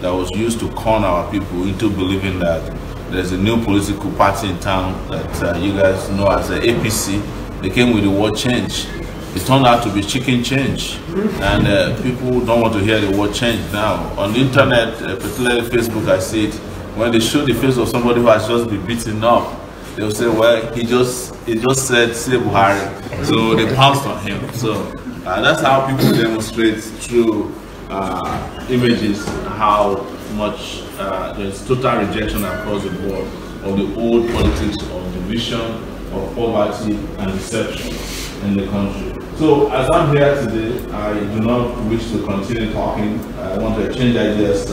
that was used to con our people into believing that there's a new political party in town that you guys know as the APC. They came with the word change. It turned out to be chicken change, and people don't want to hear the word change now. On the internet, particularly Facebook, I see it, when they show the face of somebody who has just been beaten up, they'll say, well, he just said, say Buhari, so they pounced on him. So that's how people demonstrate through images how much there's total rejection across the board of the old politics of division, of poverty and deception in the country. So as I'm here today, I do not wish to continue talking. I want to exchange ideas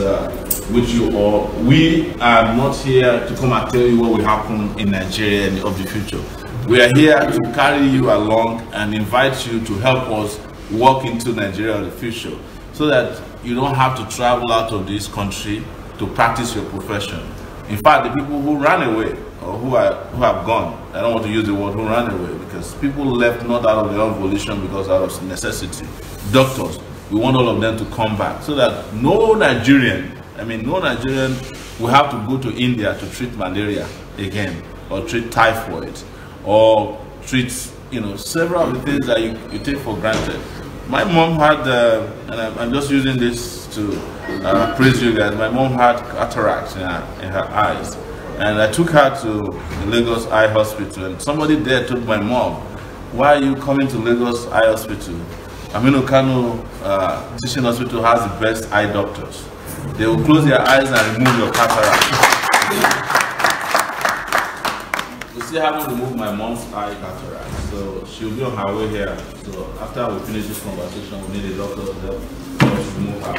with you all. We are not here to come and tell you what will happen in Nigeria and of the future. We are here to carry you along and invite you to help us walk into Nigeria of the future, so that you don't have to travel out of this country to practice your profession. In fact, the people who ran away or who have gone, I don't want to use the word who ran away, because people left not out of their own volition, because out of necessity. Doctors, we want all of them to come back, so that no Nigerian will have to go to India to treat malaria again, or treat typhoid, or treat several of the things that you take for granted. My mom had, and I'm just using this to praise you guys, my mom had cataracts in her eyes. And I took her to the Lagos Eye Hospital, and somebody there told my mom, why are you coming to Lagos Eye Hospital? Kano Teaching Hospital has the best eye doctors. They will close your eyes and remove your cataract. We still haven't removed my mom's eye cataract, so she'll be on her way here. So after we finish this conversation, we need a doctor to help us remove her.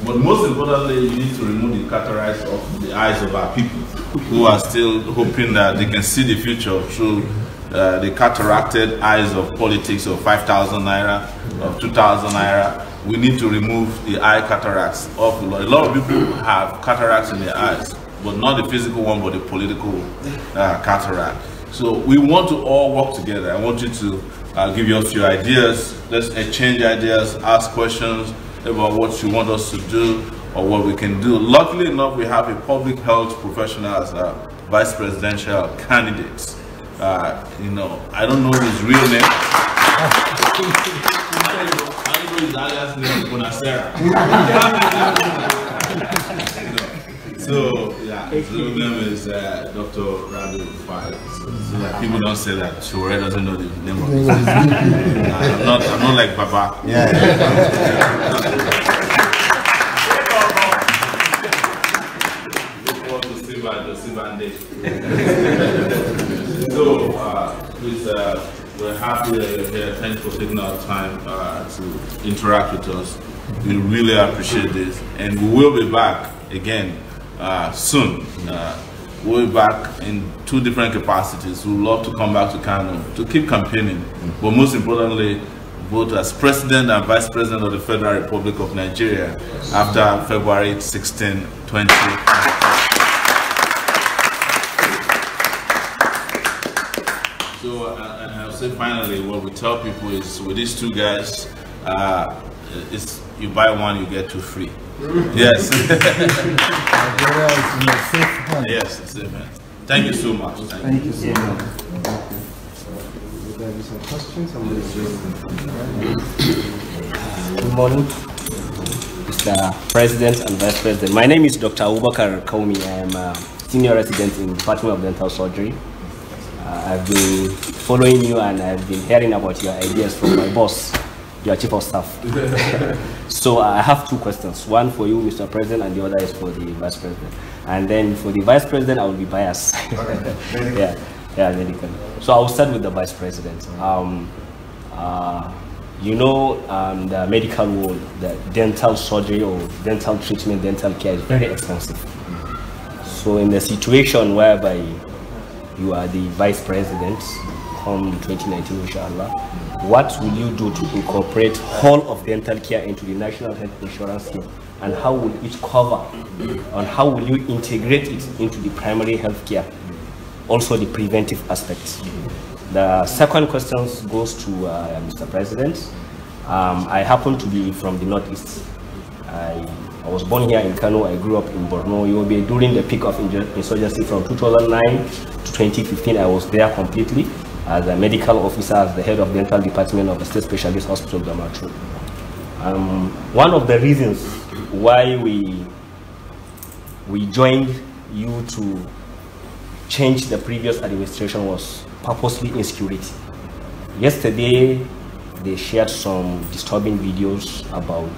But most importantly, you need to remove the cataracts of the eyes of our people who are still hoping that they can see the future through the cataracted eyes of politics of 5,000 naira, of 2,000 naira. We need to remove the eye cataracts of a lot of people have cataracts in their eyes, but not the physical one, but the political cataract. So we want to all work together. I want you to give us your ideas. Let's exchange ideas, ask questions about what you want us to do or what we can do. Luckily enough, we have a public health professional as a vice presidential candidate. I don't know his real name. I don't know his alias name, Bonacera. So yeah, his real name is Dr. Rabiu Ahmed Rufai. So that people don't say that Sowore doesn't know the name of his I'm not like Baba. So we're happy that you're here. Thanks for taking our time to interact with us. We really appreciate this, and we will be back again soon. We'll be back in 2 different capacities. We'd love to come back to Kano to keep campaigning, but most importantly, both as President and Vice President of the Federal Republic of Nigeria after February 16, 2020. So, and I'll say finally, what we tell people is, with these 2 guys, it's you buy one, you get 2 free. Yes. Yes, it's safe hand. Thank you so much. Thank you so much. Would there be some questions? Good morning, Mr. President and Vice President. My name is Dr. Abubakar Kaumi. I am a senior resident in the Department of Dental Surgery. I've been following you and I've been hearing about your ideas from my boss, your Chief of Staff. So I have 2 questions. One for you, Mr. President, and the other is for the Vice President. And then for the Vice President, I will be biased. Okay. Medical. So I will start with the Vice President. The medical world, the dental surgery or dental treatment, dental care is very expensive. So in the situation whereby you are the Vice President come 2019, inshallah, what will you do to incorporate whole of dental care into the National Health Insurance Scheme, and how will it cover, and how will you integrate it into the primary health care, also the preventive aspects? The second question goes to Mr. President. I happen to be from the Northeast. I I was born here in Kano. I grew up in Borno. You will be during the peak of insurgency from 2009 to 2015. I was there completely as a medical officer, as the head of dental department of the State Specialist Hospital, Damaturu. One of the reasons why we joined you to change the previous administration was purposely insecurity. Yesterday, they shared some disturbing videos about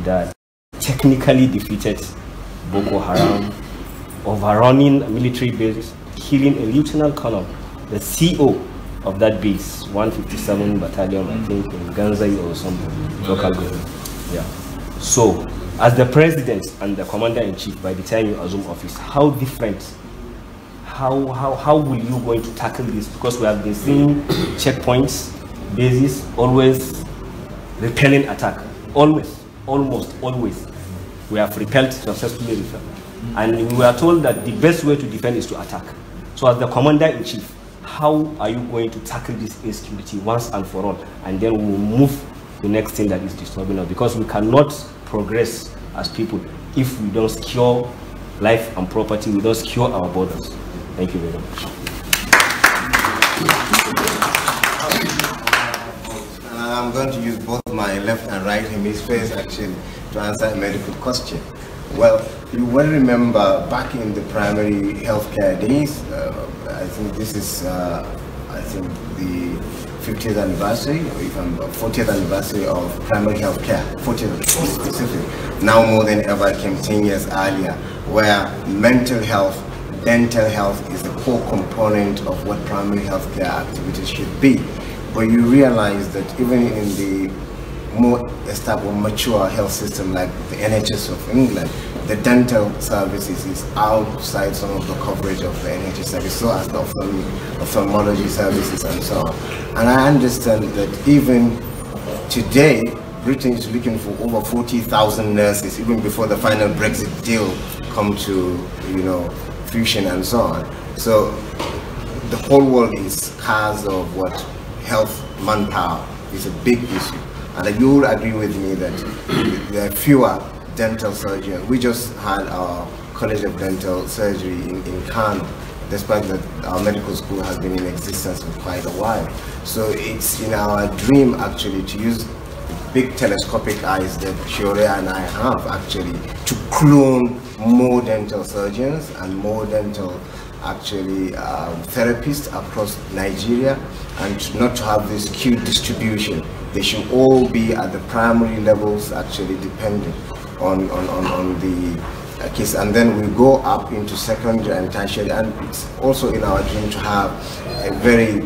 the technically defeated Boko Haram, overrunning military bases, killing a lieutenant colonel, the CO of that base, 157 Battalion, I think, in Ganzai or some local government. Yeah. So, as the president and the commander-in-chief, by the time you assume office, how different, how will you going to tackle this? Because we have been seeing checkpoints, bases, always repelling attack. Always, almost always. We have repelled, successfully repelled. And we are told that the best way to defend is to attack. So as the commander-in-chief, how are you going to tackle this insecurity once and for all? And then we'll move to the next thing that is disturbing us, because we cannot progress as people if we don't secure life and property, we don't secure our borders. Thank you very much. I'm going to use both my left and right hemispheres actually to answer a medical question. Well, you will remember back in the primary healthcare days, I think this is the 50th anniversary, or even 40th anniversary of primary healthcare, 40th specific. Now more than ever came 10 years earlier, where mental health, dental health is a core component of what primary healthcare activities should be. But you realize that even in the more established, mature health system like the NHS of England, the dental services is outside some of the coverage of the NHS service, so as the ophthalmology services and so on. And I understand that even today, Britain is looking for over 40,000 nurses, even before the final Brexit deal come to, fruition and so on. So the whole world is scarce of what health manpower is a big issue. And you will agree with me that there are fewer dental surgeons. We just had our College of Dental Surgery in Kano, despite that our medical school has been in existence for quite a while. So it's in our dream actually to use big telescopic eyes that Sowore and I have actually to clone more dental surgeons and more dental therapists across Nigeria, and not to have this skewed distribution. They should all be at the primary levels actually depending on the case, and then we go up into secondary and tertiary. And it's also in our dream to have a very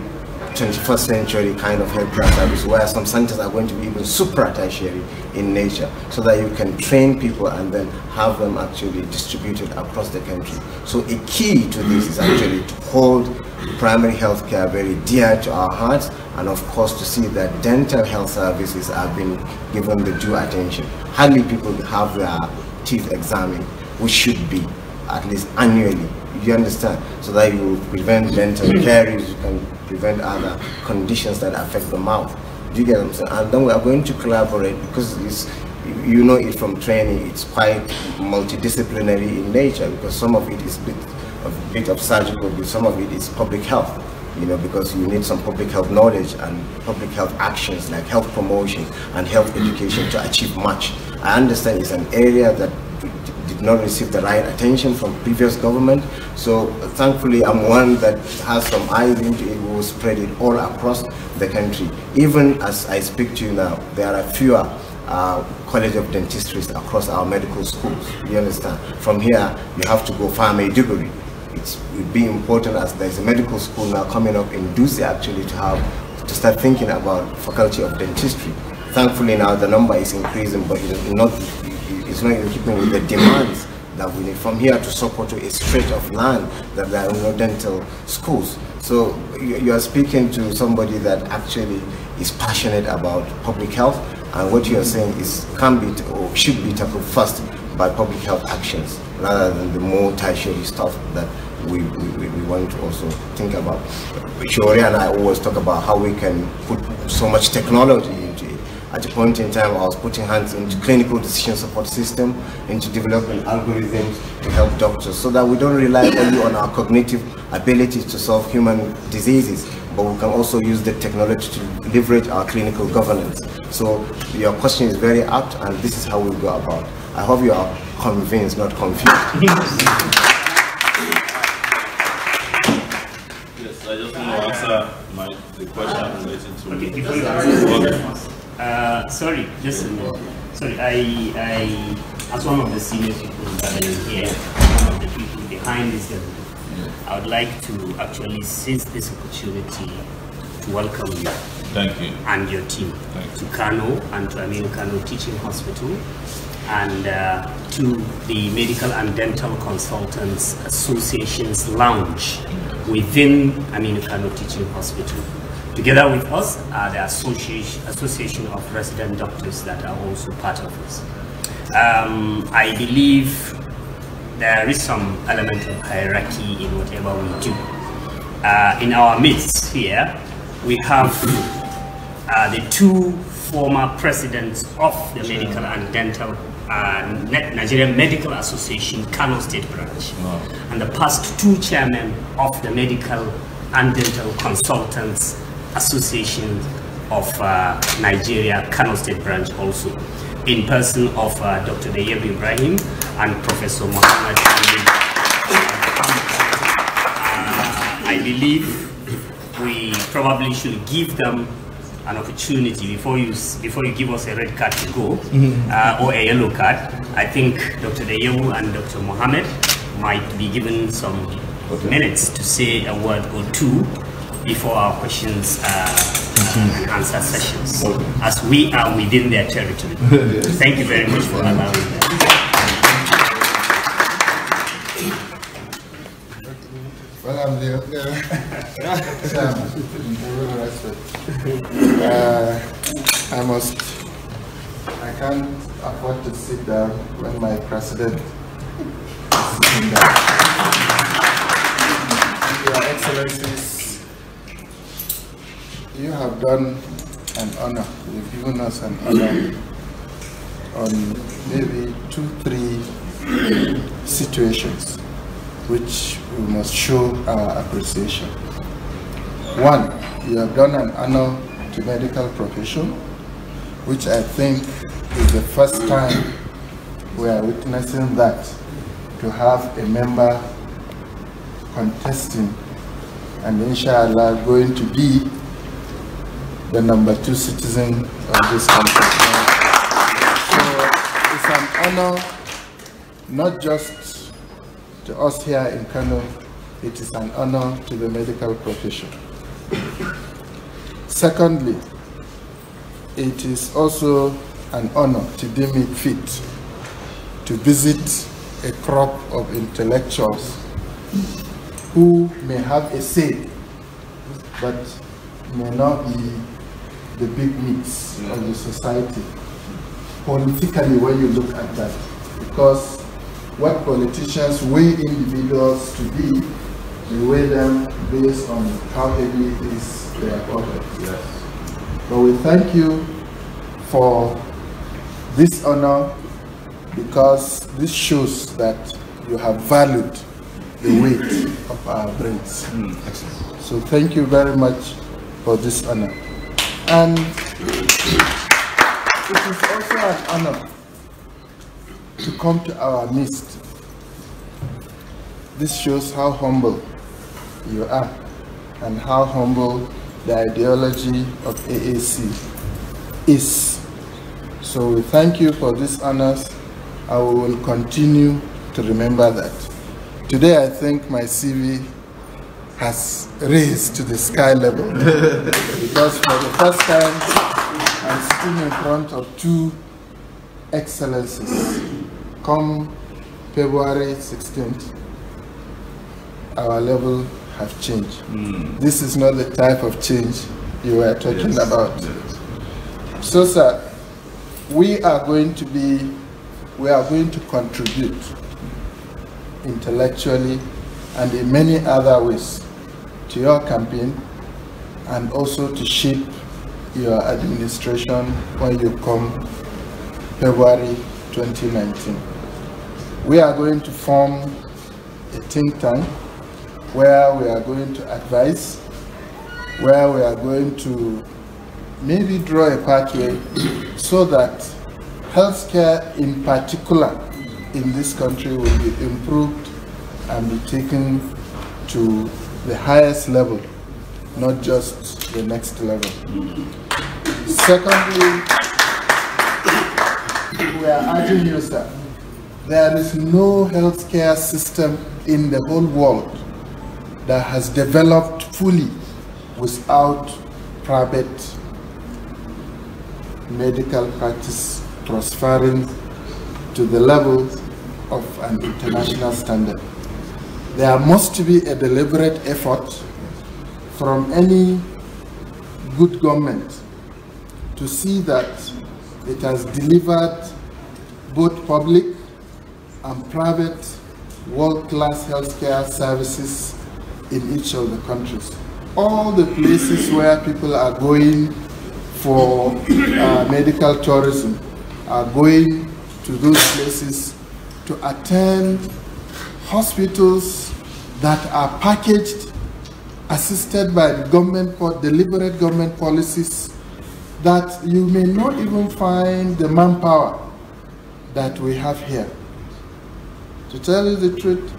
21st century kind of healthcare service where some centers are going to be even supra tertiary in nature, so that you can train people and then have them actually distributed across the country. So a key to this is actually to hold primary health care very dear to our hearts, and of course to see that dental health services have been given the due attention. Hardly people have their teeth examined, which should be at least annually. You understand? So that you prevent dental caries, you can prevent other conditions that affect the mouth. Do you get what I'm saying? And then we are going to collaborate, because it's, it from training, it's quite multidisciplinary in nature, because some of it is a bit of surgical, but some of it is public health, because you need some public health knowledge and public health actions like health promotion and health education to achieve much. I understand it's an area that did not receive the right attention from previous government, so thankfully I'm one that has some eyes into it. We will spread it all across the country. Even as I speak to you now, there are fewer College of Dentistries across our medical schools. You understand? From here, you have to go far Maiduguri. It would be important, as there's a medical school now coming up in Dutse actually to start thinking about faculty of dentistry. Thankfully now the number is increasing, but it's not in keeping with the demands that we need. From here to Sokoto, a stretch of land that there are no dental schools. So you are speaking to somebody that actually is passionate about public health, and what you are saying can be or should be tackled first by public health actions, rather than the more tertiary stuff that we want to also think about. Sowore and I always talk about how we can put so much technology into it, At a point in time, I was putting hands into clinical decision support system, into developing algorithms to help doctors, so that we don't rely only on our cognitive abilities to solve human diseases, but we can also use the technology to leverage our clinical governance. So your question is very apt, and this is how we go about. I hope you are convinced, not confused. Yes, I just want to answer the question related to okay, sorry, just a minute. Sorry, I, as one of the senior people that are here, one of the people behind this event, I would like to actually seize this opportunity to welcome you. Thank you. And your team to Kano and to Kano Teaching Hospital, and to the Medical and Dental Consultants Association's lounge within Kano Teaching Hospital. Together with us are the Association of Resident Doctors that are also part of us. I believe there is some element of hierarchy in whatever we do. In our midst here, we have the two former presidents of the Medical and Dental Nigerian Medical Association, Kano State Branch, and the past two chairmen of the Medical and Dental Consultants Association of Nigeria, Kano State Branch also, in person of Dr. Rabiu Ibrahim and Professor Muhammad. I believe we probably should give them an opportunity before you give us a red card to go, or a yellow card. I think Dr. Rabiu and Dr. Muhammad might be given some minutes to say a word or two before our questions and answer sessions, as we are within their territory. Thank you very much for allowing that. Well, I'm the I can't afford to sit down when my president is sitting down. Your Excellencies, you have done an honor. You've given us an honor on maybe 2-3 situations which we must show our appreciation. One, you have done an honor to medical profession, which I think is the first time we are witnessing that, to have a member contesting and inshallah going to be the #2 citizen of this country. So it's an honor not just to us here in Kano, it is an honor to the medical profession. Secondly, it is also an honor to deem it fit to visit a crop of intellectuals who may have a say, but may not be the big meats of the society, politically, when you look at that. Because what politicians weigh individuals to be, they weigh them based on how heavy is their burden. Yes. But we thank you for this honor, because this shows that you have valued the weight of our brains. So thank you very much for this honor. And it is also an honor to come to our midst. This shows how humble you are and how humble the ideology of AAC is. So we thank you for these honors, and we will continue to remember that. Today I think my CV has raised to the sky level, because for the first time I'm sitting in front of two excellencies. Come February 16th, our level have changed. This is not the type of change you were talking about. So sir, we are going to contribute intellectually and in many other ways to your campaign, and also to shape your administration when you come February 2019. We are going to form a think tank where we are going to advise, where we are going to maybe draw a pathway so that healthcare in particular in this country will be improved and be taken to the highest level, not just the next level. Secondly, we are urging you, sir, there is no healthcare system in the whole world that has developed fully without private medical practice transferring to the level of an international standard. There must be a deliberate effort from any good government to see that it has delivered both public and private world-class healthcare services in each of the countries. All the places where people are going for medical tourism are going to those places to attend hospitals that are packaged, assisted by the government, deliberate government policies, that you may not even find the manpower that we have here. To tell you the truth,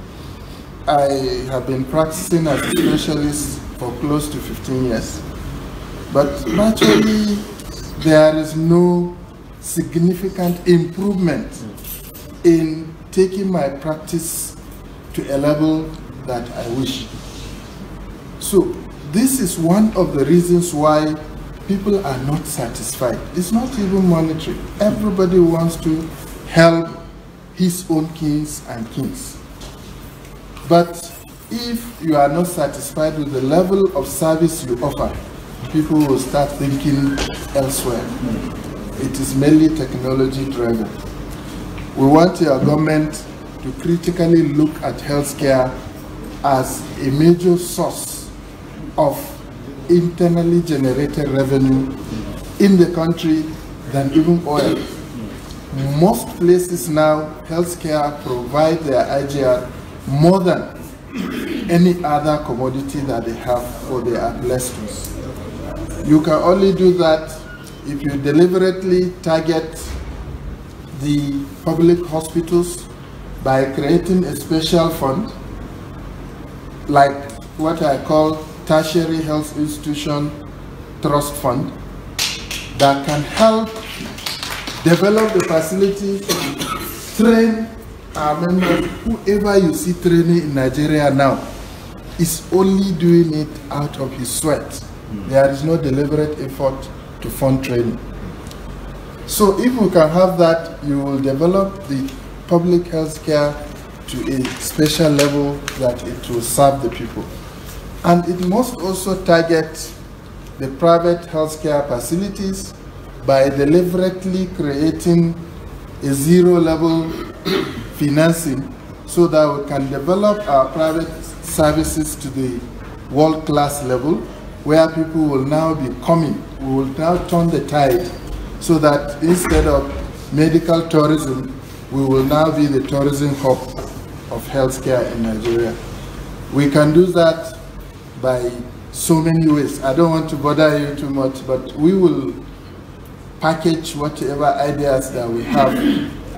I have been practicing as a specialist for close to 15 years. But naturally, there is no significant improvement in taking my practice to a level that I wish. So this is one of the reasons why people are not satisfied. It's not even monetary. Everybody wants to help his own kings and kings. But if you are not satisfied with the level of service you offer, people will start thinking elsewhere. It is mainly technology driven. We want your government to critically look at healthcare as a major source of internally generated revenue in the country than even oil. Most places now, healthcare provide their IGR more than any other commodity that they have or they are blessed with. You can only do that if you deliberately target the public hospitals by creating a special fund, like what I call tertiary health institution trust fund, that can help develop the facility, train our members. Whoever you see training in Nigeria now is only doing it out of his sweat. There is no deliberate effort to fund training. So if we can have that, you will develop the public health care to a special level that it will serve the people. And it must also target the private healthcare facilities by deliberately creating a zero-level financing so that we can develop our private services to the world-class level, where people will now be coming. We will now turn the tide so that instead of medical tourism, we will now be the tourism hub of healthcare in Nigeria. We can do that by so many ways. I don't want to bother you too much, but we will package whatever ideas that we have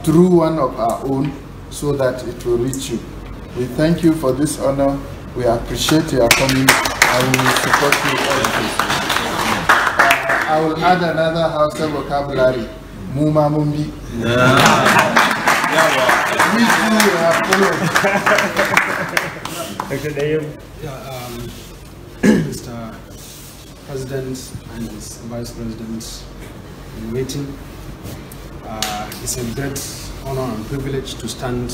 through one of our own so that it will reach you. We thank you for this honor. We appreciate your coming and we will support you always. I will add another Hausa vocabulary. Muma Mumbi. Mr. President and his Vice President in waiting, it's a great honor and privilege to stand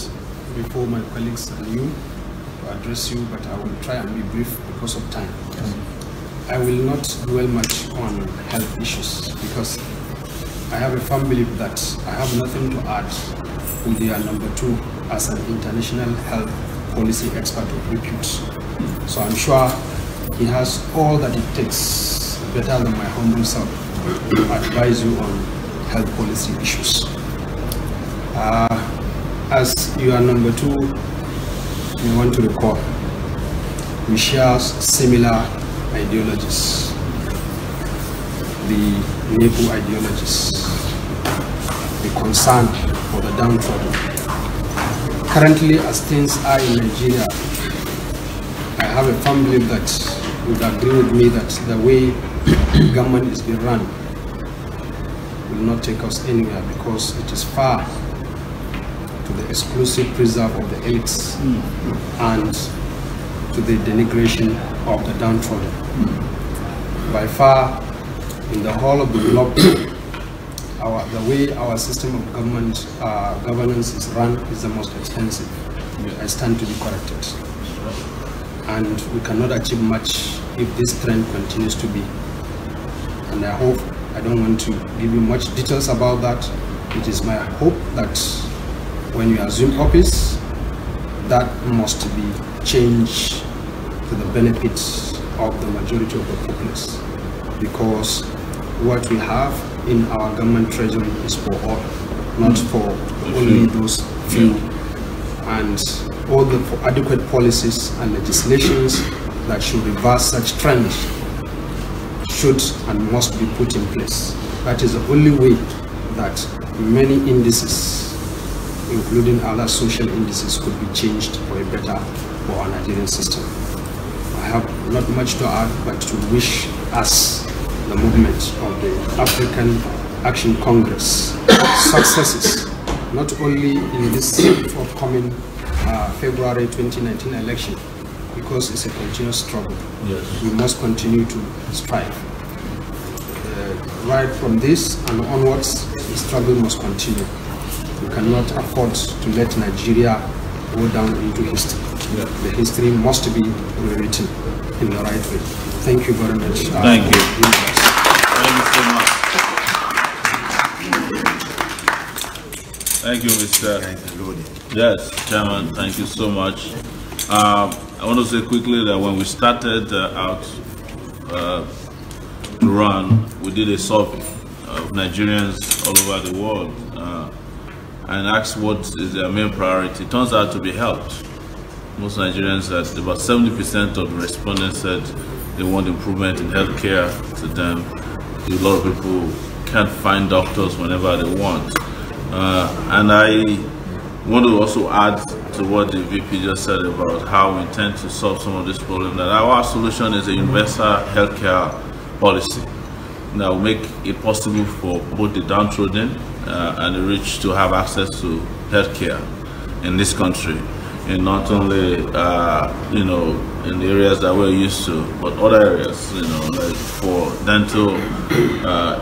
before my colleagues and you to address you, but I will try and be brief because of time. I will not dwell much on health issues because I have a firm belief that I have nothing to add with your number 2 as an international health policy expert of repute. So I'm sure he has all that it takes, better than my humble self, will advise you on health policy issues. As you are number 2, we want to recall we share similar ideologies, the NEPU ideologies, the concern for the downtrodden. Currently, as things are in Nigeria, I have a firm belief that you would agree with me that the way government is being run will not take us anywhere, because it is far to the exclusive preserve of the elites and to the denigration of the downtrodden. By far, in the whole of the globe, the way our system of governance is run is the most expensive. I stand to be corrected. And we cannot achieve much if this trend continues to be. And I hope, I don't want to give you much details about that. It is my hope that when you assume office, that must be changed to the benefits of the majority of the populace. Because what we have in our government treasury is for all, not for only those few. And all the adequate policies and legislations that should reverse such trends should and must be put in place. That is the only way that many indices, including other social indices, could be changed for a better for our Nigerian system. I have not much to add, but to wish us, the movement of the African Action Congress, successes, not only in this forthcoming February 2019 election, because it's a continuous struggle. Yes. We must continue to strive. Right from this and onwards, the struggle must continue. We cannot afford to let Nigeria go down into history. Yeah. The history must be rewritten in the right way. Thank you very much. Thank you. Thank you so much. Thank you, Mr. Yes, Chairman, thank you so much. I want to say quickly that when we started out to run, we did a survey of Nigerians all over the world and asked what is their main priority. It turns out to be health. Most Nigerians, about 70% of the respondents said they want improvement in healthcare to them. A lot of people can't find doctors whenever they want. And I want to also add to what the VP just said about how we intend to solve some of this problem, that our solution is a universal healthcare policy that will make it possible for both the downtrodden and the rich to have access to healthcare in this country, and not only in the areas that we're used to, but other areas, like for dental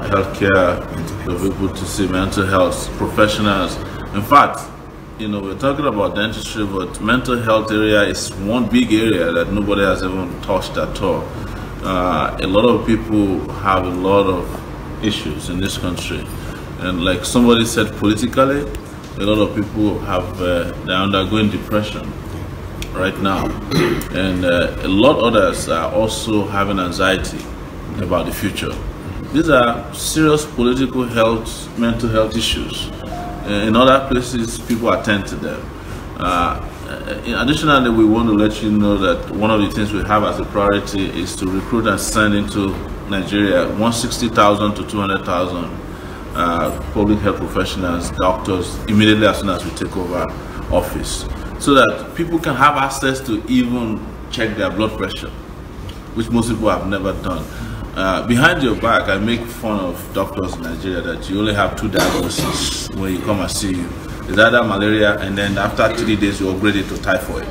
healthcare, for people to see mental health professionals. In fact, we're talking about dentistry, but mental health area is one big area that nobody has even touched at all. A lot of people have a lot of issues in this country, and like somebody said, politically, a lot of people have they're undergoing depression right now, and a lot of others are also having anxiety about the future. These are serious political health, mental health issues. In other places, people attend to them. Additionally, we want to let you know that one of the things we have as a priority is to recruit and send into Nigeria 160,000 to 200,000 public health professionals, doctors, immediately as soon as we take over office, so that people can have access to even check their blood pressure, which most people have never done. Behind your back, I make fun of doctors in Nigeria that you only have 2 diagnoses when you come and see you. It's either malaria, and then after 3 days you upgrade it to typhoid.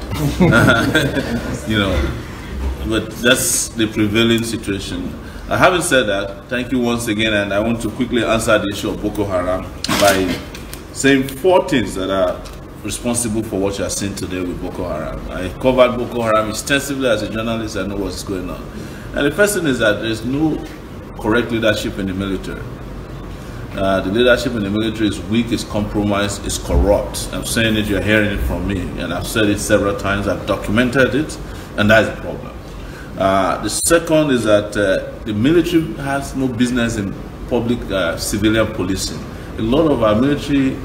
But that's the prevailing situation. Having said that, thank you once again, and I want to quickly answer the issue of Boko Haram by saying 4 things that are responsible for what you are seeing today with Boko Haram. I covered Boko Haram extensively as a journalist. I know what's going on. And the first thing is that there's no correct leadership in the military. The leadership in the military is weak, is compromised, is corrupt. I'm saying it, you're hearing it from me, and I've said it several times, I've documented it, and that's the problem. The second is that the military has no business in public civilian policing. A lot of our military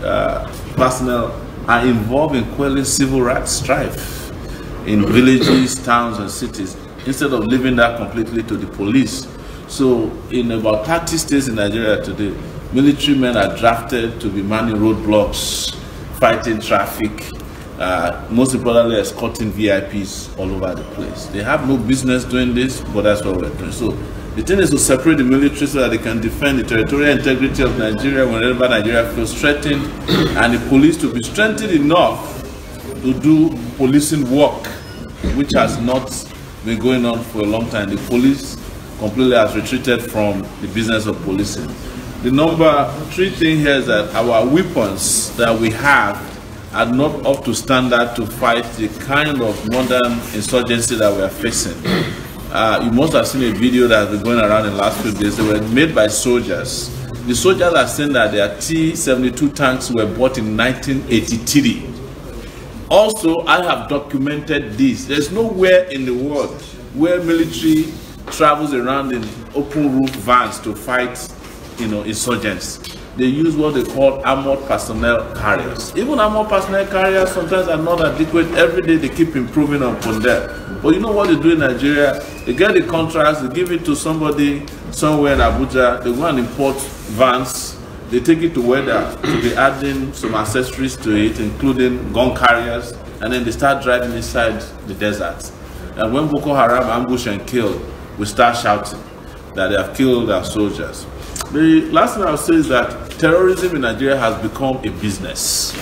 personnel are involved in quelling civil rights strife in villages, towns, and cities, instead of leaving that completely to the police. So in about 30 states in Nigeria today, military men are drafted to be manning roadblocks, fighting traffic, most importantly escorting VIPs all over the place. They have no business doing this, but that's what we're doing. So the thing is to separate the military so that they can defend the territorial integrity of Nigeria whenever Nigeria feels threatened, and the police to be strengthened enough to do policing work, which has not been going on for a long time. The police completely has retreated from the business of policing. The number 3 thing here is that our weapons that we have are not up to standard to fight the kind of modern insurgency that we are facing. You must have seen a video that has been going around in the last few days. They were made by soldiers. The soldiers are saying that their T-72 tanks were bought in 1983. Also, I have documented this. There's nowhere in the world where military travels around in open roof vans to fight, insurgents. They use what they call armored personnel carriers. Even armored personnel carriers sometimes are not adequate. Every day they keep improving upon that. But you know what they do in Nigeria? They get the contracts, they give it to somebody somewhere in Abuja, they go and import vans, they take it to Weather to be adding some accessories to it, including gun carriers, and then they start driving inside the desert. And when Boko Haram ambush and kill, we start shouting that they have killed our soldiers. The last thing I'll say is that terrorism in Nigeria has become a business.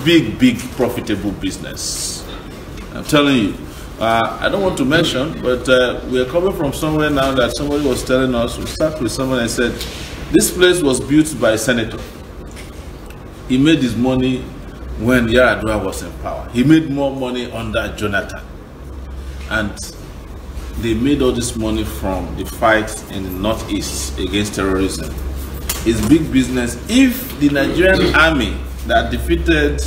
Big, profitable business. I'm telling you. I don't want to mention, but we are coming from somewhere now that somebody was telling us. We sat with someone and said, this place was built by a senator. He made his money when Yar'Adua was in power. He made more money under Jonathan. And they made all this money from the fight in the Northeast against terrorism. It's big business. If the Nigerian army that defeated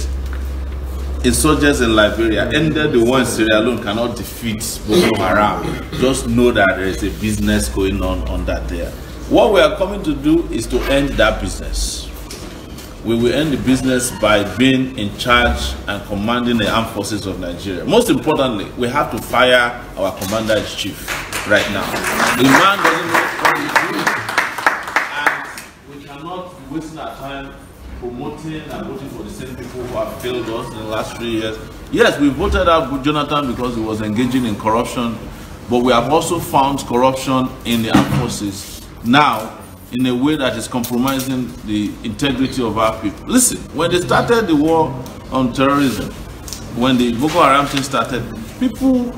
insurgents in Liberia ended the one in Sierra Leone cannot defeat Boko Haram, just know that there is a business going on that there. What we are coming to do is to end that business. We will end the business by being in charge and commanding the armed forces of Nigeria. Most importantly, we have to fire our commander-in-chief right now. The man doesn't know what he's doing, and we cannot be wasting our time promoting and voting for the same people who have failed us in the last 3 years. Yes, we voted out Jonathan because he was engaging in corruption, but we have also found corruption in the armed forces now in a way that is compromising the integrity of our people. Listen, when they started the war on terrorism, when the Boko Haram thing started, people,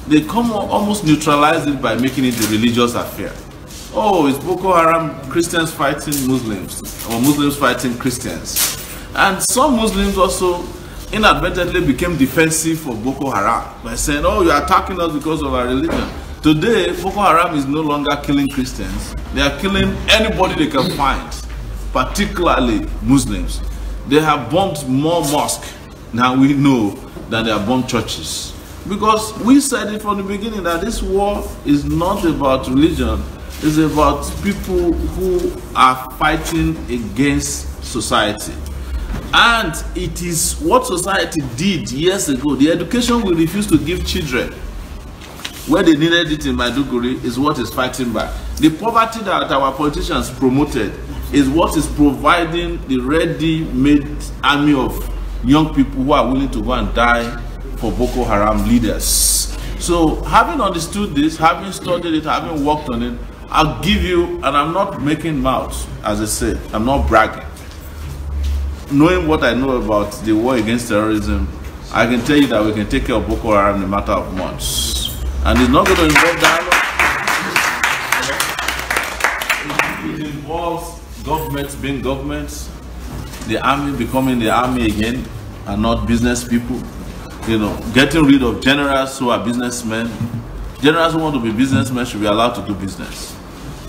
they come almost neutralize it by making it a religious affair. Oh, it's Boko Haram, Christians fighting Muslims, or Muslims fighting Christians. And some Muslims also inadvertently became defensive for Boko Haram by saying, oh, you're attacking us because of our religion. Today, Boko Haram is no longer killing Christians. They are killing anybody they can find, particularly Muslims. They have bombed more mosques, now we know, than they have bombed churches. Because we said it from the beginning that this war is not about religion, it's about people who are fighting against society. And it is what society did years ago. The education we refused to give children where they needed it in Maiduguri is what is fighting back. The poverty that our politicians promoted is what is providing the ready-made army of young people who are willing to go and die for Boko Haram leaders. So having understood this, having studied it, having worked on it, I'll give you, and I'm not making mouths, as I said, I'm not bragging. Knowing what I know about the war against terrorism, I can tell you that we can take care of Boko Haram in a matter of months. And it's not going to involve dialogue. It involves governments being governments, the army becoming the army again, and not business people. Getting rid of generals who are businessmen. Generals who want to be businessmen should be allowed to do business.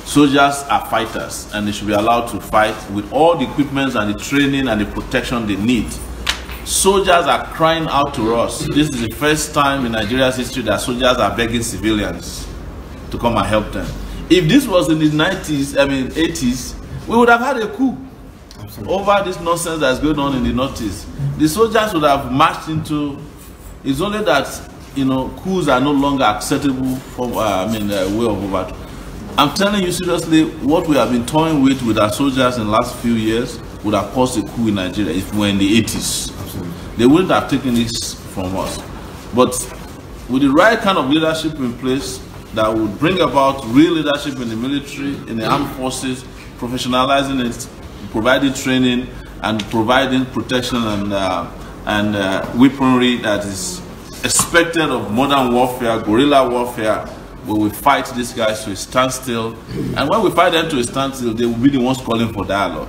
Soldiers are fighters, and they should be allowed to fight with all the equipment and the training and the protection they need. Soldiers are crying out to us. This is the first time in Nigeria's history that soldiers are begging civilians to come and help them. If this was in the 90s, I mean 80s, we would have had a coup. Absolutely. Over this nonsense that's going on in the Northeast. The soldiers would have marched into. It's only that, you know, coups are no longer acceptable from way of overthrow. I'm telling you seriously, what we have been toying with our soldiers in the last few years would have caused a coup in Nigeria if we were in the 80s. Absolutely. They wouldn't have taken this from us. But with the right kind of leadership in place that would bring about real leadership in the military, in the armed forces, professionalizing it, providing training and providing protection and weaponry that is expected of modern warfare, guerrilla warfare, where we fight these guys to a standstill. And when we fight them to a standstill, they will be the ones calling for dialogue,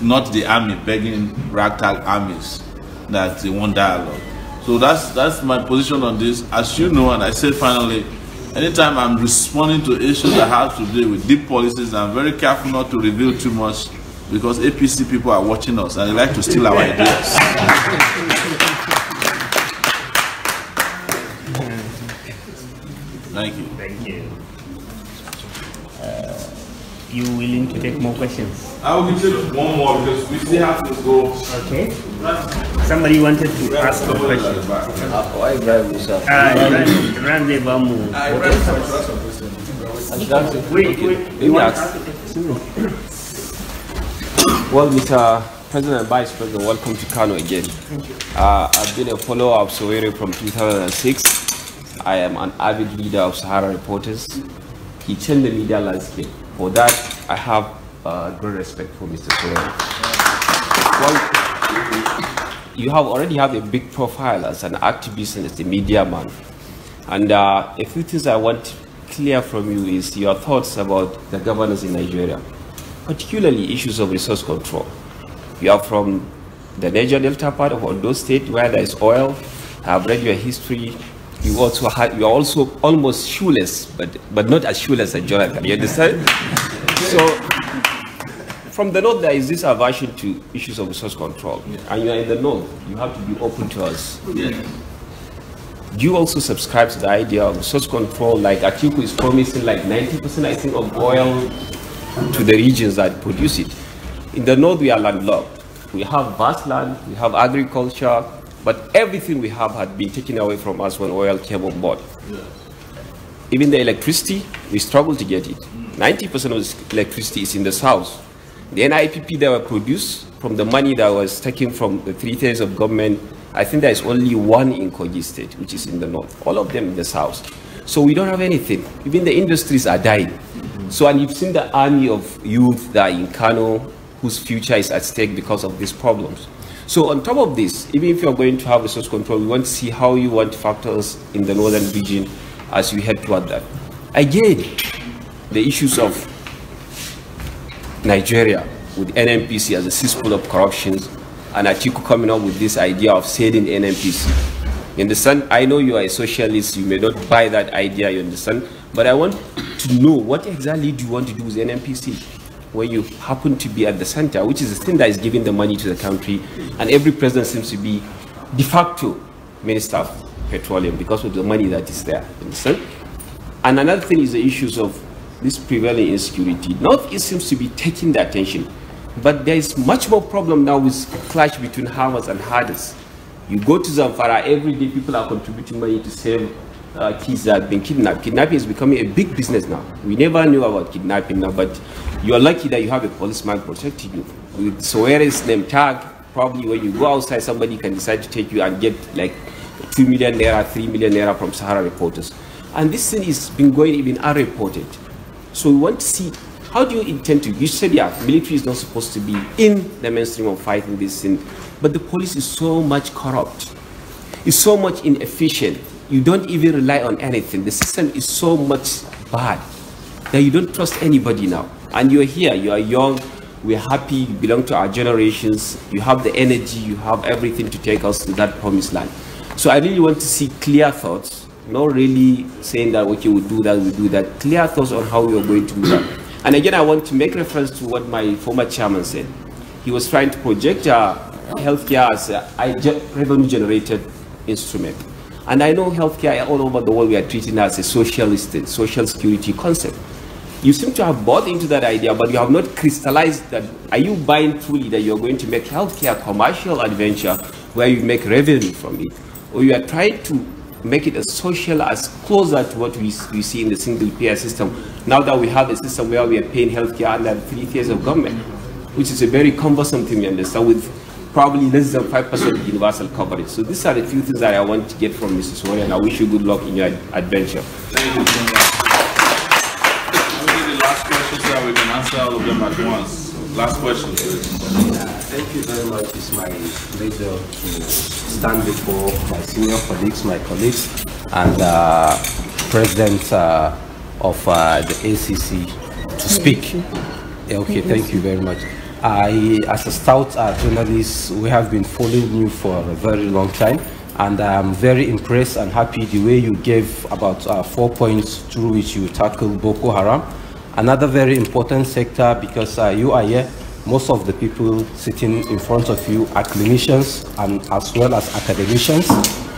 not the army begging ragtag armies that they want dialogue. So that's my position on this. As you know, and I said finally, anytime I'm responding to issues that have to do with deep policies, I'm very careful not to reveal too much, because APC people are watching us and they like to steal our ideas. Thank you. Thank you. You willing to take more questions? I will take one more because we still have to go. Okay. Somebody wanted to ask a question. Why drive this up? Wait. Well, Mr. President and Vice President, welcome to Kano again. I've been a follower of Sowore from 2006. I am an avid leader of Sahara Reporters. He changed the media landscape. For that, I have great respect for Mr. Sowore. Well, you already have a big profile as an activist and as a media man. And a few things I want clear from you is your thoughts about the governance in Nigeria, particularly issues of resource control. You are from the Niger Delta part of Ondo State, where there is oil. I have read your history. You are also almost shoeless, but not as shoeless as Jonathan. You understand? So, from the north, there is this aversion to issues of resource control, and you are in the north. You have to be open to us. Do you also subscribe to the idea of resource control? Like Atiku is promising, like 90%, I think, of oil to the regions that produce it. In the north, we are landlocked. We have vast land. We have agriculture. But everything we have had been taken away from us when oil came on board. Yes. Even the electricity, we struggle to get it. 90% of the electricity is in the south. The NIPP that were produced from the money that was taken from the 3 tiers of government, I think there is only one in Kogi State, which is in the north. All of them in the south. So we don't have anything. Even the industries are dying. So, and you've seen the army of youth that are in Kano, whose future is at stake because of these problems. So on top of this, even if you're going to have resource control, we want to see how you want factors in the northern region as we head toward that. Again, the issues of Nigeria with NNPC as a cesspool of corruptions, and Atiku coming up with this idea of saving NNPC. You understand? I know you are a socialist, you may not buy that idea, you understand? But I want to know, what exactly do you want to do with NNPC? When you happen to be at the center, which is the thing that is giving the money to the country, and every president seems to be de facto Minister of Petroleum because of the money that is there. Understand? And another thing is the issues of this prevailing insecurity. Northeast seems to be taking the attention, but there is much more problem now with clash between Hamas and Hades. You go to Zamfara, every day people are contributing money to save kids that have been kidnapped. Kidnapping is becoming a big business now. We never knew about kidnapping now, but you are lucky that you have a policeman protecting you. With Sowore's name tag, probably when you go outside, somebody can decide to take you and get like 2 million naira, 3 million naira from Sahara Reporters. And this thing has been going even unreported. So we want to see, how do you intend to, you said, yeah, military is not supposed to be in the mainstream of fighting this thing, but the police is so much corrupt. It's so much inefficient. You don't even rely on anything. The system is so much bad that you don't trust anybody now. And you're here, you are young, we're happy, you belong to our generations, you have the energy, you have everything to take us to that promised land. So I really want to see clear thoughts, not really saying that, okay, we'll do that, we'll do that. Clear thoughts on how we are going to do that. And again, I want to make reference to what my former chairman said. He was trying to project healthcare as a revenue-generated instrument. And I know healthcare all over the world we are treating as a social security concept. You seem to have bought into that idea, but you have not crystallized that. Are you buying truly that you're going to make healthcare a commercial adventure where you make revenue from it? Or you are trying to make it as social, as closer to what we see in the single payer system, now that we have a system where we are paying healthcare under 3 tiers of government, which is a very cumbersome thing, you understand, with probably less than 5% universal coverage. So these are the few things that I want to get from Mrs. Sowore, and I wish you good luck in your adventure. Thank you so much. The last question, so we can answer all of them at once. Last question, please. Thank you very much. It's my pleasure to stand before my senior colleagues, my colleagues, and president of the ACC to speak. Okay, thank you very much. As a stout journalist, we have been following you for a very long time, and I'm very impressed and happy the way you gave about 4 points through which you tackled Boko Haram. Another very important sector, because you are here, most of the people sitting in front of you are clinicians and as well as academicians,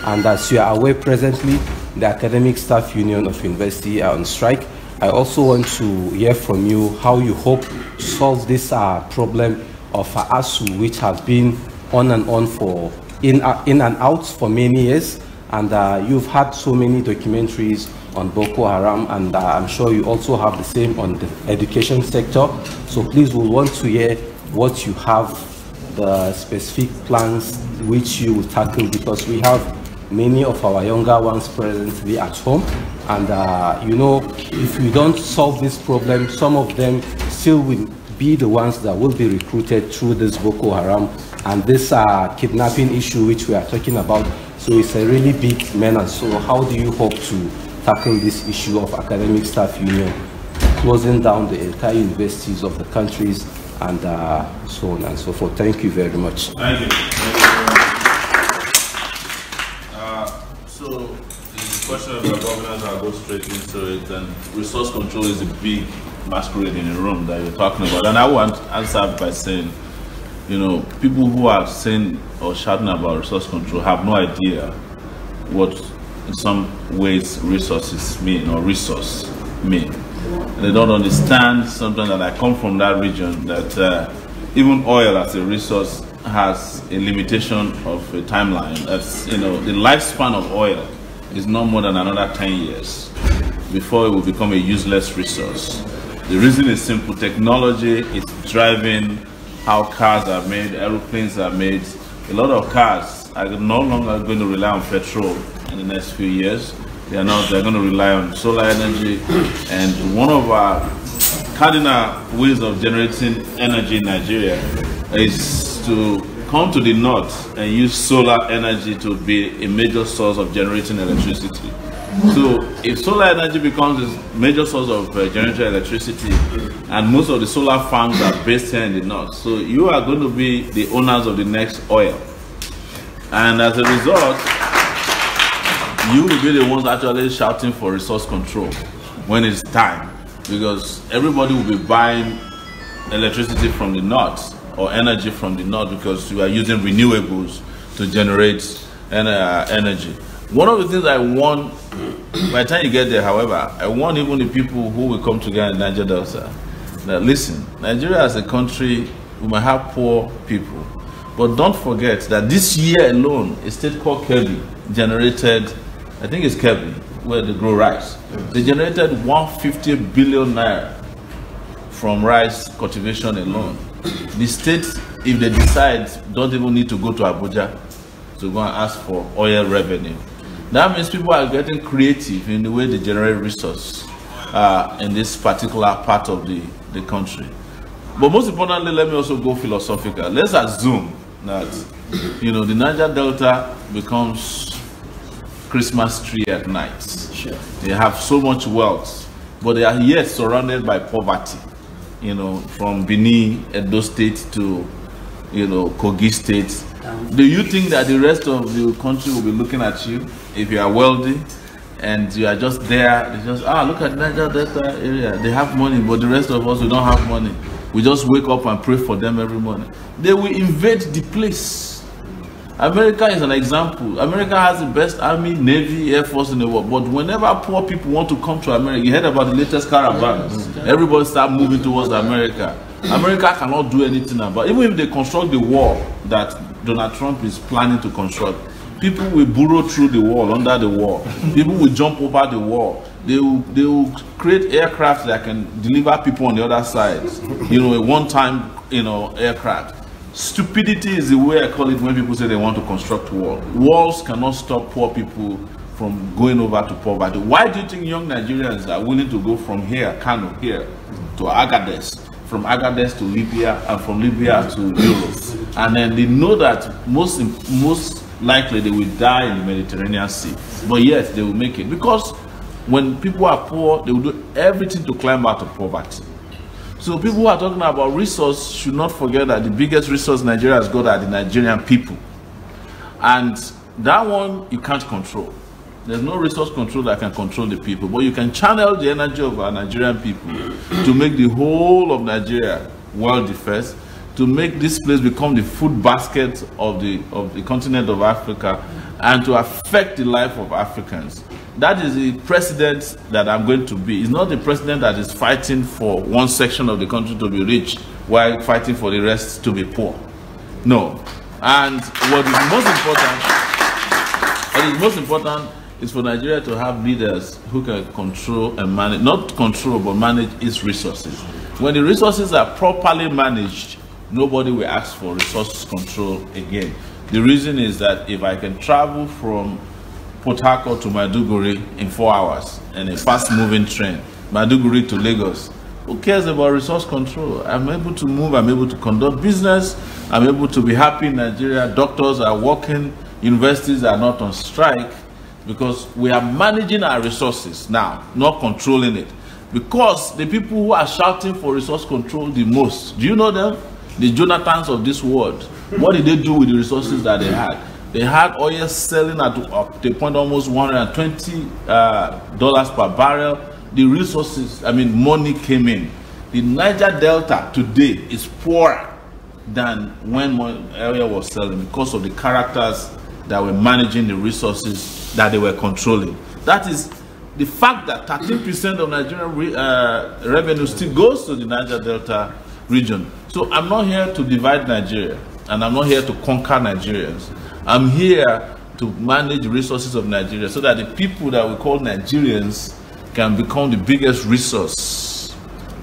and as you are aware presently, the Academic Staff Union of University are on strike. I also want to hear from you how you hope to solve this problem of ASU, which has been on and on for in and out for many years, and you've had so many documentaries on Boko Haram, and I'm sure you also have the same on the education sector. So please, we want to hear what you have, the specific plans which you will tackle, because we have many of our younger ones presently at home, and you know, if we don't solve this problem, some of them still will be the ones that will be recruited through this Boko Haram and this kidnapping issue which we are talking about. So it's a really big menace. So how do you hope to tackle this issue of Academic Staff Union, closing down the entire universities of the countries, and so on and so forth? Thank you very much. Thank you. So the question of the governance, I'll go straight into it. And resource control is a big masquerade in the room that you're talking about. And I want to answer by saying, you know, people who are saying or shouting about resource control have no idea what in some ways resources mean, or resource mean. They don't understand something that I come from that region, that even oil as a resource has a limitation of a timeline. That's, you know, the lifespan of oil is no more than another 10 years before it will become a useless resource. The reason is simple. Technology is driving how cars are made, aeroplanes are made. A lot of cars are no longer going to rely on petrol in the next few years. They're going to rely on solar energy. And one of our cardinal ways of generating energy in Nigeria is to come to the north and use solar energy to be a major source of generating electricity. So if solar energy becomes a major source of generating electricity, and most of the solar farms are based here in the north, so you are going to be the owners of the next oil. And as a result, you will be the ones actually shouting for resource control when it's time, because everybody will be buying electricity from the north or energy from the north, because you are using renewables to generate energy. One of the things I want, by the time you get there, however, I want even the people who will come together in Niger Delta that, listen, Nigeria as a country, we might have poor people, but don't forget that this year alone, a state called Kebbi generated, I think it's Kebbi, where they grow rice. They generated 150 billion naira from rice cultivation alone. The state, if they decide, don't even need to go to Abuja to go and ask for oil revenue. That means people are getting creative in the way they generate resource in this particular part of the country. But most importantly, let me also go philosophical. Let's assume that, you know, the Niger Delta becomes Christmas tree at night. Sure. They have so much wealth, but they are yet surrounded by poverty. You know, from Benin, Edo State to, you know, Kogi State. Do you think that the rest of the country will be looking at you if you are wealthy and you are just there? They just, look at Niger Delta area. They have money, but the rest of us, we don't have money. We just wake up and pray for them every morning. They will invade the place. America is an example. America has the best army, navy, air force in the world. But whenever poor people want to come to America, you heard about the latest caravans. Everybody start moving towards America. America cannot do anything about it. Even if they construct the wall that Donald Trump is planning to construct, people will burrow through the wall, under the wall. People will jump over the wall. They will create aircraft that can deliver people on the other side. You know, a one-time, you know, aircraft. Stupidity is the way I call it when people say they want to construct walls. Walls cannot stop poor people from going over to poverty. Why do you think young Nigerians are willing to go from here, Kano, here, to Agadez, from Agadez to Libya, and from Libya to Europe? And then they know that most likely they will die in the Mediterranean Sea, but yet they will make it. Because when people are poor, they will do everything to climb out of poverty. So people who are talking about resource should not forget that the biggest resource Nigeria has got are the Nigerian people. And that one you can't control. There's no resource control that can control the people, but you can channel the energy of our Nigerian people to make the whole of Nigeria well defense, to make this place become the food basket of the continent of Africa, and to affect the life of Africans. That is the president that I'm going to be. It's not the president that is fighting for one section of the country to be rich while fighting for the rest to be poor. No. And what is most important is for Nigeria to have leaders who can control and manage, not control, but manage its resources. When the resources are properly managed, nobody will ask for resource control again. The reason is that if I can travel from Port Harcourt to Maiduguri in 4 hours and a fast-moving train, Maiduguri to Lagos, who cares about resource control? I'm able to move, I'm able to conduct business, I'm able to be happy in Nigeria. Doctors are working, universities are not on strike, because we are managing our resources now, not controlling it. Because the people who are shouting for resource control the most, do you know them? The Jonathans of this world. What did they do with the resources that they had? They had oil selling at the point almost $120 per barrel. The resources, I mean, money came in. The Niger Delta today is poorer than when oil was selling because of the characters that were managing the resources that they were controlling. That is the fact that 13% of Nigerian revenue still goes to the Niger Delta region. So I'm not here to divide Nigeria, and I'm not here to conquer Nigerians. I'm here to manage the resources of Nigeria so that the people that we call Nigerians can become the biggest resource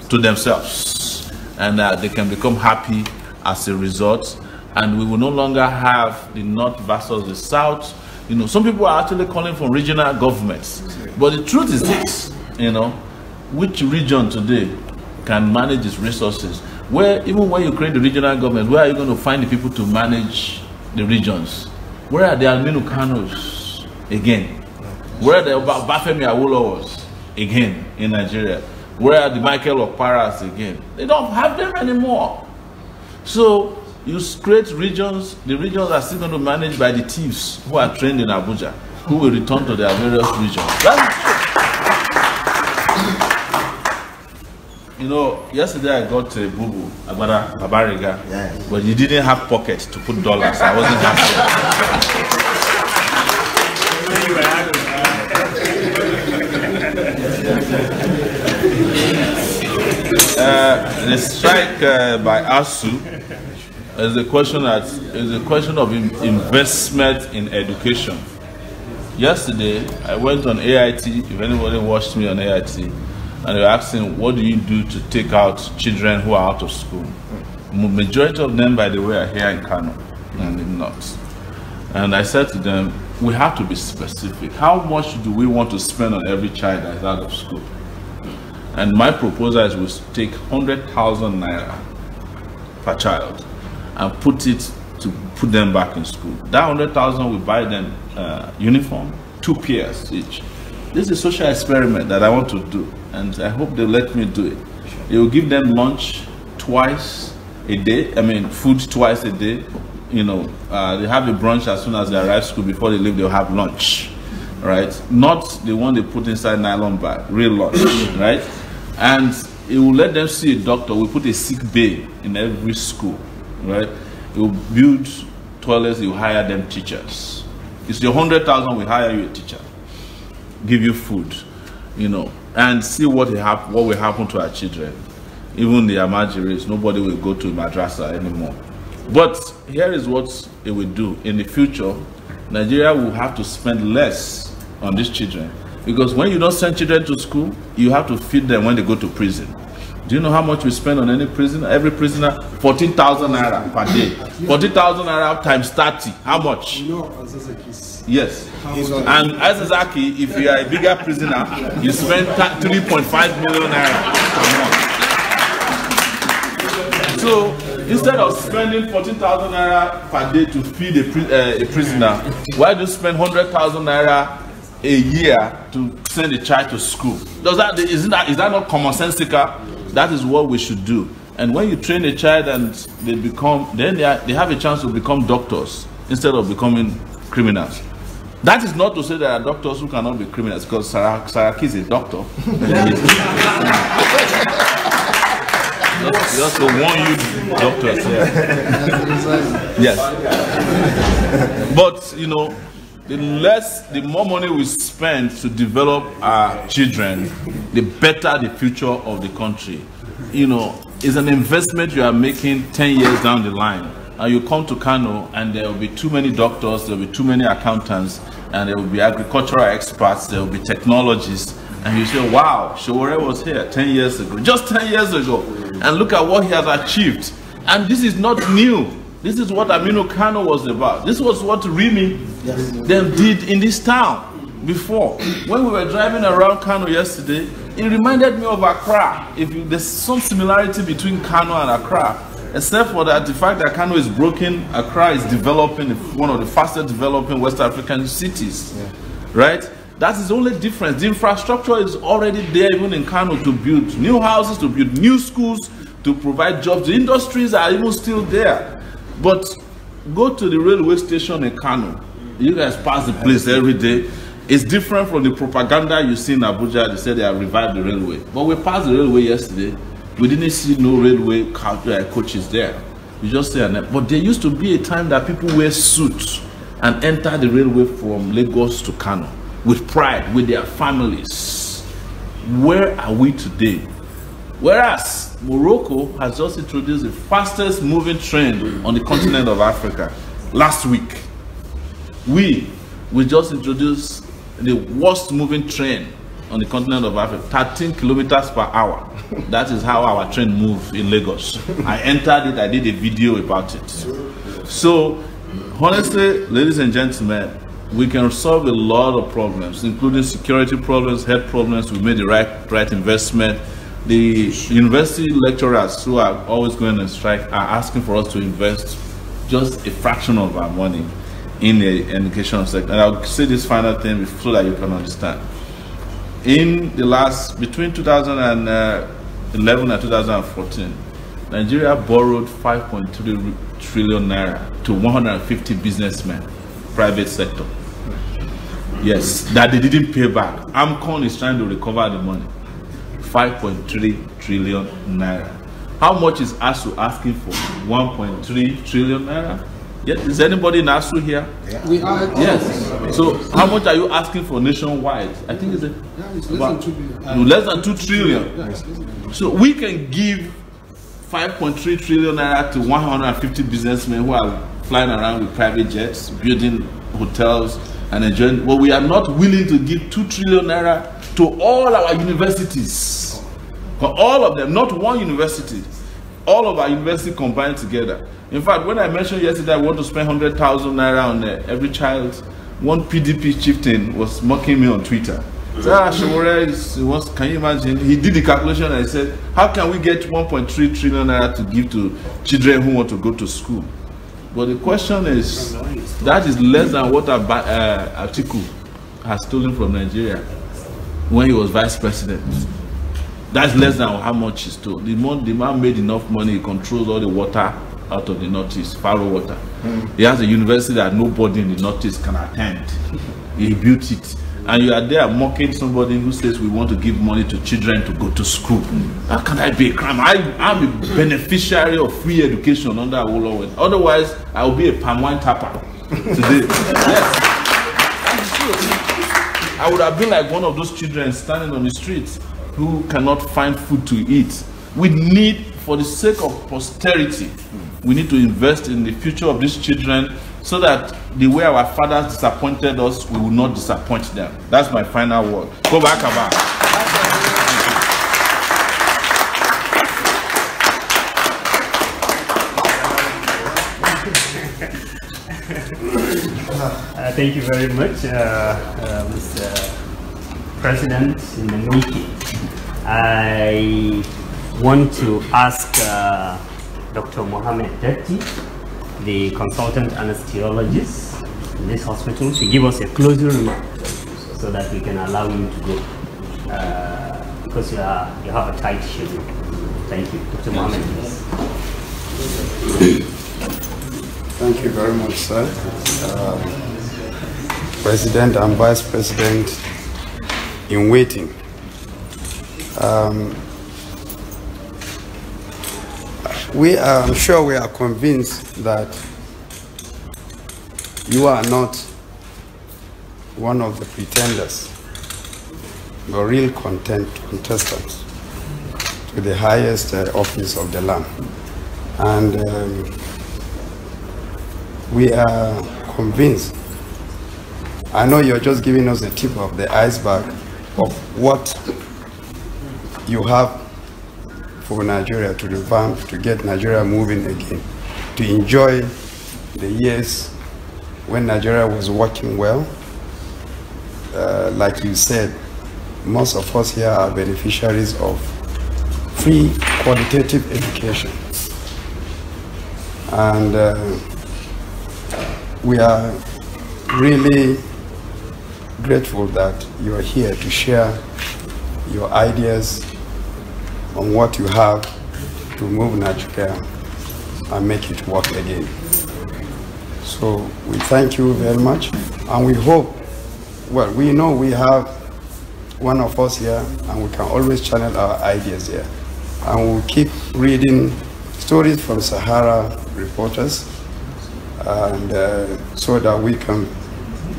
to themselves, and they can become happy as a result. And we will no longer have the North versus the South. You know, some people are actually calling for regional governments. But the truth is this, you know, which region today can manage its resources? Where, even when you create the regional government, where are you going to find the people to manage the regions? Where are the Aminu Kanos again? Where are the Bafemi Awolowos again in Nigeria? Where are the Michael Okparas again? They don't have them anymore. So you create regions, the regions are still going to be managed by the thieves who are trained in Abuja, who will return to their various regions. That's You know, yesterday I got a boo-boo, Agbada Babariga, but he didn't have pockets to put dollars. I wasn't happy. The strike by ASU is a question of investment in education. Yesterday, I went on AIT. If anybody watched me on AIT, and they were asking, what do you do to take out children who are out of school? Majority of them, by the way, are here in Kano and in North. And I said to them, we have to be specific. How much do we want to spend on every child that is out of school? And my proposal is we take 100,000 naira per child and put them back in school. That 100,000 will buy them uniform, 2 pairs each. This is a social experiment that I want to do, and I hope they'll let me do it. It will give them lunch twice a day, food twice a day. You know, they have a brunch as soon as they arrive school. Before they leave, they'll have lunch, right? Not the one they put inside nylon bag, real lunch, right? And it will let them see a doctor. We put a sick bay in every school, right? It will build toilets, you hire them teachers. It's your 100,000, we hire you a teacher, give you food, you know, and see what will happen to our children. Even the Amajiris, nobody will go to madrasa anymore. But here is what it will do. In the future, Nigeria will have to spend less on these children, because when you don't send children to school, you have to feed them when they go to prison. Do you know how much we spend on any prisoner? Every prisoner, 14,000 naira per day. 14,000 naira times 30. How much? You know, Azazakis. Yes. And Azazaki, if you are a bigger prisoner, you spend 3.5 million naira per month. So instead of spending 14,000 naira per day to feed a prisoner, why do you spend 100,000 naira a year to send a child to school? Is that not commonsensical? That is what we should do. And when you train a child and they have a chance to become doctors instead of becoming criminals. That is not to say there are doctors who cannot be criminals, because Saraki is a doctor. Just to warn you, doctors. Yes. But, you know, the more money we spend to develop our children, the better the future of the country. You know, it's an investment you are making 10 years down the line. And you come to Kano and there will be too many doctors, there will be too many accountants, and there will be agricultural experts, there will be technologists, and you say, wow, Sowore was here 10 years ago, just 10 years ago, and look at what he has achieved. And this is not new. This is what Aminu Kano was about. This was what Rimi them did in this town before. When we were driving around Kano yesterday, it reminded me of Accra. There's some similarity between Kano and Accra, except for that the fact that Kano is broken, Accra is developing, one of the fastest developing West African cities, right? That is the only difference. The infrastructure is already there, even in Kano, to build new houses, to build new schools, to provide jobs. The industries are even still there. But go to the railway station in Kano. You guys pass the place every day. It's different from the propaganda you see in Abuja. They say they have revived the railway. But we passed the railway yesterday. We didn't see no railway coaches there. We just say, but there used to be a time that people wear suits and enter the railway from Lagos to Kano with pride, with their families. Where are we today? Whereas Morocco has just introduced the fastest moving train on the continent of Africa last week. We just introduced the worst moving train on the continent of Africa, 13 kilometers per hour. That is how our train moves in Lagos. I entered it, I did a video about it. So, honestly, ladies and gentlemen, we can solve a lot of problems, including security problems, health problems. We made the right investment. The university lecturers who are always going on strike are asking for us to invest just a fraction of our money in the education sector. And I'll say this final thing so that you can understand. In the between 2011 and 2014, Nigeria borrowed 5.3 trillion naira to 150 businessmen, private sector. Yes, that they didn't pay back. AMCON is trying to recover the money. 5.3 trillion naira. How much is ASU asking for? 1.3 trillion naira? Yes. Is anybody in ASU here? Yeah. We are. Yes. So how much are you asking for nationwide? I think it's less than 2 billion. Less than 2 trillion. So we can give 5.3 trillion naira to 150 businessmen who are flying around with private jets, building hotels and enjoying. Well, we are not willing to give 2 trillion naira to all our universities. For all of them, not one university. All of our universities combined together. In fact, when I mentioned yesterday I want to spend 100,000 naira on every child, one PDP chieftain was mocking me on Twitter. Sowore, can you imagine? He did the calculation and he said, how can we get 1.3 trillion naira to give to children who want to go to school? But the question is, that is less than what Atiku has stolen from Nigeria when he was vice president. That's less than how much he stole. The man made enough money, he controls all the water out of the Northeast, Faro water. He has a university that nobody in the Northeast can attend. He built it. and you are there mocking somebody who says we want to give money to children to go to school. How can I be a crime? I'm a beneficiary of free education under Awolowo. Otherwise, I will be a palm wine tapper today. Yes. I would have been like one of those children standing on the streets who cannot find food to eat. We need, for the sake of posterity, we need to invest in the future of these children so that the way our fathers disappointed us, we will not disappoint them. That's my final word. Go back about. Thank you very much, Mr. President in the meeting. I want to ask Dr. Mohammed Datti, the consultant anesthesiologist in this hospital, to give us a closing remark so that we can allow you to go, because you have a tight schedule. Thank you. Dr. Mohammed, please. Thank you very much, sir. President and Vice President in waiting. I'm sure we are convinced that you are not one of the pretenders, but real contestants to the highest office of the land. And we are convinced. I know you're just giving us the tip of the iceberg of what you have for Nigeria to revamp, to get Nigeria moving again, to enjoy the years when Nigeria was working well. Like you said, most of us here are beneficiaries of free qualitative education. And we are really grateful that you are here to share your ideas on what you have to move Nigeria and make it work again. So we thank you very much, and we hope, well, we know we have one of us here, and we can always channel our ideas here. And we'll keep reading stories from Sahara reporters, and so that we can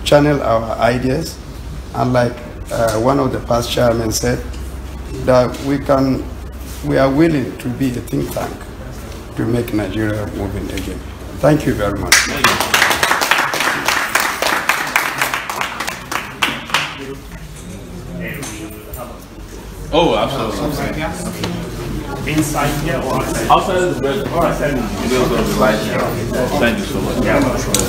channel our ideas. And like one of the past chairmen said, that we are willing to be a think tank to make Nigeria moving again. Thank you very much. Oh, absolutely. Inside here or outside? Outside is better. All right, thank you. Thank you so much. Yeah. Thank you so much.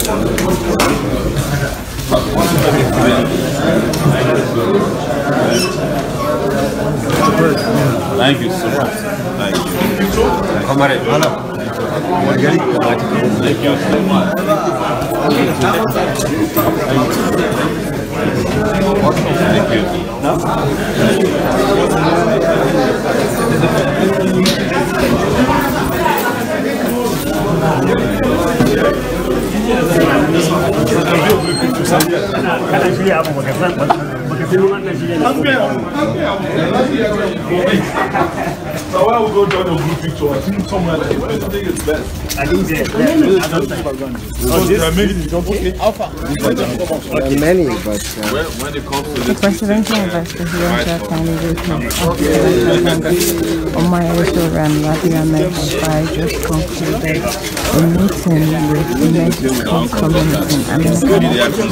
Thank you. Thank you so much. Thank you. No? So why we go join a group picture? I think somewhere like I think it's best. I think there are many, but when it comes to the presidential and vice presidential candidate Omoyele Sowore and Rabiu Ahmed Rufai just concluded a meeting with the medical community and just joining us, we are still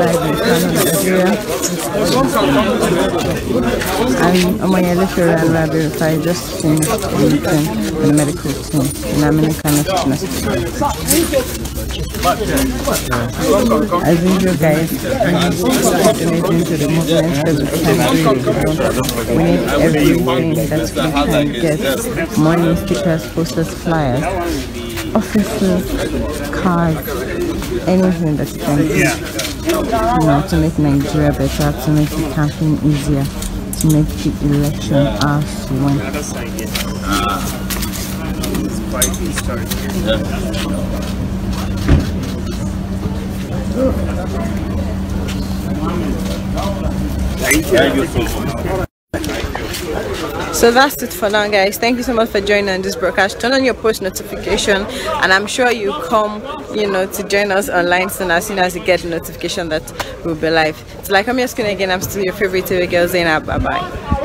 live in Kano, Nigeria. And Omoyele Sowore and Rabiu Rufai just finished a meeting with the medical team in Kano. As usual, guys, donating to the movement because we can't do it alone. We need everything that we can get: money, stickers, posters, flyers, offices, cards, anything that you can get, to make Nigeria better, to make the campaign easier, to make the election as we want. Thank you so much. So that's it for now, guys. Thank you so much for joining on this broadcast. Turn on your post notification, and I'm sure you come, to join us online soon as you get the notification that we'll be live. It's like I'm your skin again. I'm still your favorite TV girl, Zainab. Bye bye.